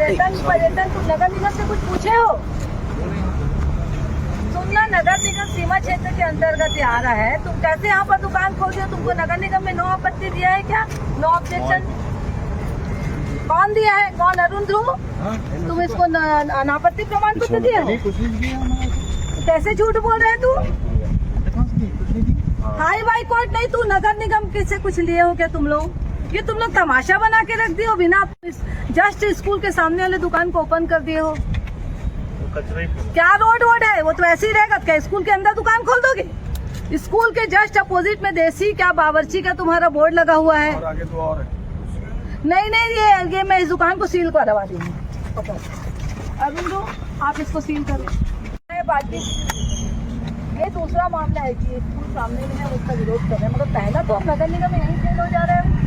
पर्यटन तुम नगर निगम से कुछ पूछे हो? सुनना, नगर निगम सीमा क्षेत्र के अंतर्गत आ रहा है। तुम कैसे यहाँ पर दुकान खोल हो? तुमको नगर निगम में नो आपत्ति दिया है क्या? नो ऑब्जेक्शन कौन दिया है? कौन? अरुण ध्रुव? तुम इसको अनापत्ति प्रमाण पत्र दिए हो? कैसे झूठ बोल रहे हैं तू? हाई बाई कोर्ट नहीं, तू नगर निगम से कुछ लिए हो क्या तुम लोग? ये तुम लोग तमाशा बना के रख दिए हो। बिना जस्ट स्कूल के सामने वाले दुकान को ओपन कर दिए हो। क्या रोड है? वो तो ऐसे ही रहेगा। क्या स्कूल के अंदर दुकान खोल दोगे? स्कूल के जस्ट अपोजिट में देसी क्या बावर्ची का तुम्हारा बोर्ड लगा हुआ है। और आगे तो और है। नहीं, ये मैं इस दुकान को सील करवा दूंगी। अरुण लो, आप इसको सील करें। बाकी ये दूसरा मामला है कि स्कूल सामने में है, उसका विरोध कर रहे हैं, मगर पहला तो हम नगर निगम में यहीं फेल हो जा रहे हैं।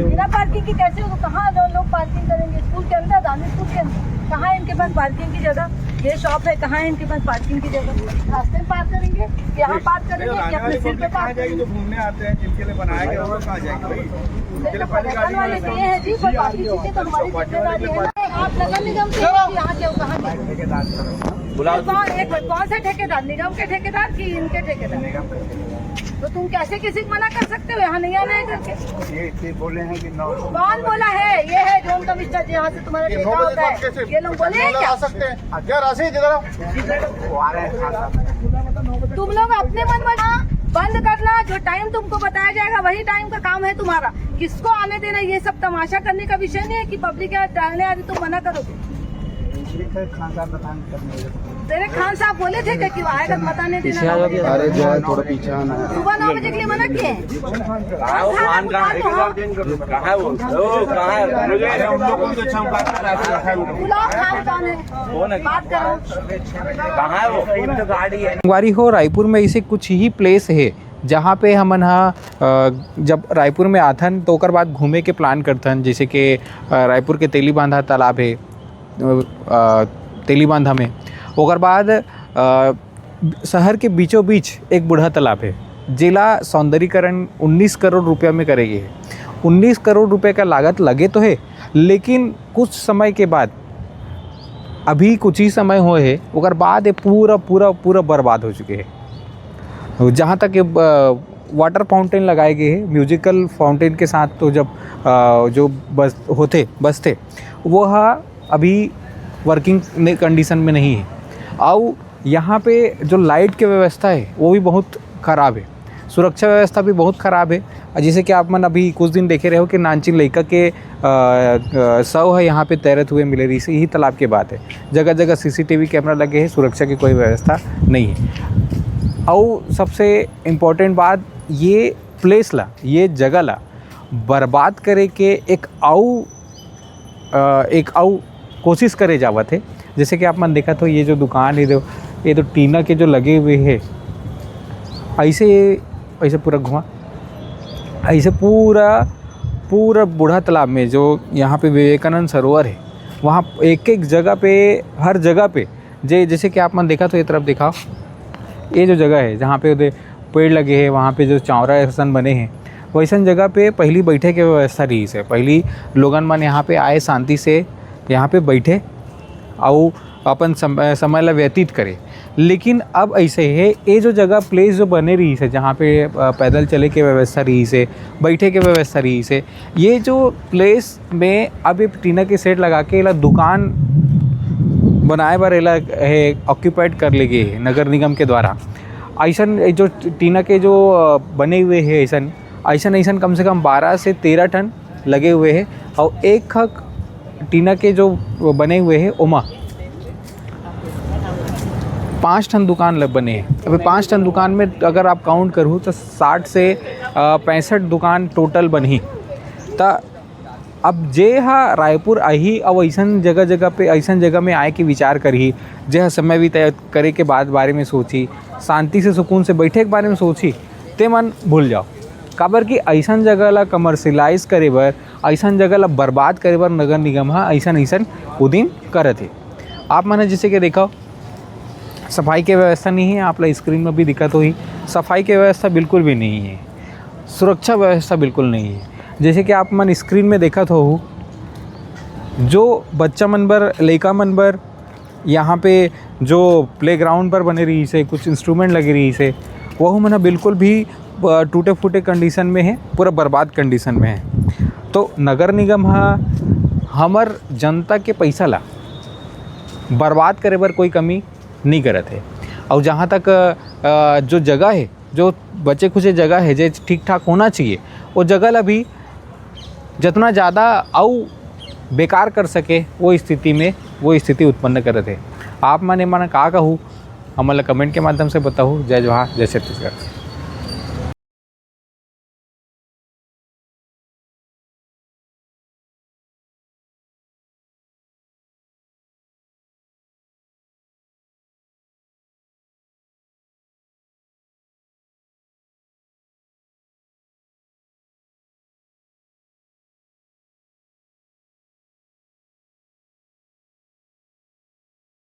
बिना पार्किंग की कैसे हो? कहाँ लोग पार्किंग करेंगे? स्कूल के अंदर, दानी स्कूल के अंदर कहाँ है इनके पास पार्किंग की जगह? ये शॉप है, कहाँ है इनके पास पार्किंग की जगह? रास्ते में पार्क करेंगे, यहाँ पार्क करेंगे, अपने सिर पे पार्क करेंगे? घूमने आते हैं, जिनके लिए बनाया गया वो कहाँ जाएंगे भाई? पर्यटन वाले दिए हैं जी, पर बाकी चीजें तो हमारी जिम्मेदारी है ना। आप नगर निगम से यहाँ के कहाँ कौन से ठेकेदार? निगम के ठेकेदार की इनके ठेकेदार? तो तुम कैसे किसी को मना कर सकते हो यहाँ नहीं आना है करके? ये बोले हैं कि कौन बोला है? ये है जोन कमिश्नर जी, यहाँ से तुम्हारा ठेका होता है। ये लोग बोले हैं क्या? तुम लोग अपने मन बंद करना। जो टाइम तुमको बताया जाएगा वही टाइम का काम है तुम्हारा। किसको आने देना? ये सब तमाशा करने का विषय नहीं है कि पब्लिक यहाँ टहलने आ रही तुम मना करोगे। तेरे खान साहब बोले थे कि वो आएगा बताने देना। अरे जो है थोड़ा पीछे आना है। सुबह 9 बजे के लिए मना किए। वारी हो रायपुर में ऐसे कुछ ही प्लेस है जहाँ पे हमन जब रायपुर में आथन तो ओकर बाद घूमे के प्लान करथन। जैसे कि रायपुर के तेली बांधा तालाब है, तेली बांधा में। ओकर बाद शहर के बीचों बीच एक बूढ़ा तालाब है। जिला सौंदर्यीकरण 19 करोड़ रुपया में करेगी है। 19 करोड़ रुपए का लागत लगे तो है, लेकिन कुछ समय के बाद, अभी कुछ ही समय हुए है, ओकर बाद ये पूरा बर्बाद हो चुके हैं। जहाँ तक वाटर फाउंटेन लगाए गए हैं, म्यूजिकल फाउंटेन के साथ, तो जब जो बस थे वह अभी वर्किंग कंडीशन में नहीं है। और यहाँ पे जो लाइट की व्यवस्था है वो भी बहुत ख़राब है, सुरक्षा व्यवस्था भी बहुत ख़राब है। जैसे कि आप मन अभी कुछ दिन देखे रहे हो कि नानची लड़का के शव है यहाँ पे तैरते हुए मिले रही। यही तालाब की बात है। जगह जगह CCTV कैमरा लगे हैं, सुरक्षा की कोई व्यवस्था नहीं है। और सबसे इम्पोर्टेंट बात, ये प्लेस ला, ये जगह ला बर्बाद करे के एक आउ कोशिश करे जावत है। जैसे कि आप मन देखा तो ये जो दुकान है, ये तो टीना के जो लगे हुए हैं, ऐसे पूरा घुमा, ऐसे पूरा बूढ़ा तालाब में जो यहाँ पे विवेकानंद सरोवर है, वहाँ एक जगह पे, हर जगह पे जैसे कि आप मन देखा तो ये तरफ दिखाओ, ये जो जगह है जहाँ पे पेड़ लगे हैं, वहाँ पे जो चौरा ऐसन बने हैं, वैसन जगह पे पहली बैठे की व्यवस्था रही है। पहली लोगन मन यहाँ पे आए, शांति से यहाँ पे बैठे और अपन समय ला व्यतीत करे। लेकिन अब ऐसे है, ये जो जगह प्लेस जो बने रही है, जहाँ पे पैदल चले के व्यवस्था रही है, बैठे के व्यवस्था रही है, ये जो प्लेस में अब ये टीना के सेट लगा के एला दुकान बनाए बर एला है ऑक्यूपाइड कर ले गए नगर निगम के द्वारा। ऐसन जो टीना के जो बने हुए हैं, ऐसन कम से कम 12 से 13 टन लगे हुए हैं। और एक टीना के जो बने हुए हैं ओमा 5 टन दुकान बने हैं। अभी 5 टन दुकान में अगर आप काउंट करूँ तो 60 से 65 दुकान टोटल बनी। तो अब जे रायपुर आई और ऐसन जगह पे, ऐसन जगह में आए कि विचार करी, जे समय भी तय करे के बाद बारे में सोची, शांति से सुकून से बैठे के बारे में सोची, ते मन भूल जाओ। काबर कि ऐसन जगह ला कमर्शलाइज करे बर, ऐसन जगह ला बर्बाद करे बर नगर निगम ऐसन उदिन करत है। आप मैंने जैसे कि देखा, सफाई की व्यवस्था नहीं है। आप ला स्क्रीन में भी दिक्कत हुई, सफाई की व्यवस्था बिल्कुल भी नहीं है, सुरक्षा व्यवस्था बिल्कुल नहीं है। जैसे कि आप मन स्क्रीन में देखा तो जो बच्चा मन बर लइका मन बर यहाँ पे जो प्लेग्राउंड पर बने रही से कुछ इंस्ट्रूमेंट लगे रही से वह मन बिल्कुल भी टूटे फूटे कंडीशन में है, पूरा बर्बाद कंडीशन में है। तो नगर निगम हमर जनता के पैसा ला बर्बाद करे बर कोई कमी नहीं करत है। और जहाँ तक जो जगह है, जो बचे खुचे जगह है जो ठीक ठाक होना चाहिए, वो जगह ला भी जितना ज़्यादा और बेकार कर सके वो स्थिति उत्पन्न करत है। आप मन का कहूँ हमन ला कमेंट के माध्यम से बताऊँ। जय जोहार, जय छत्तीसगढ़।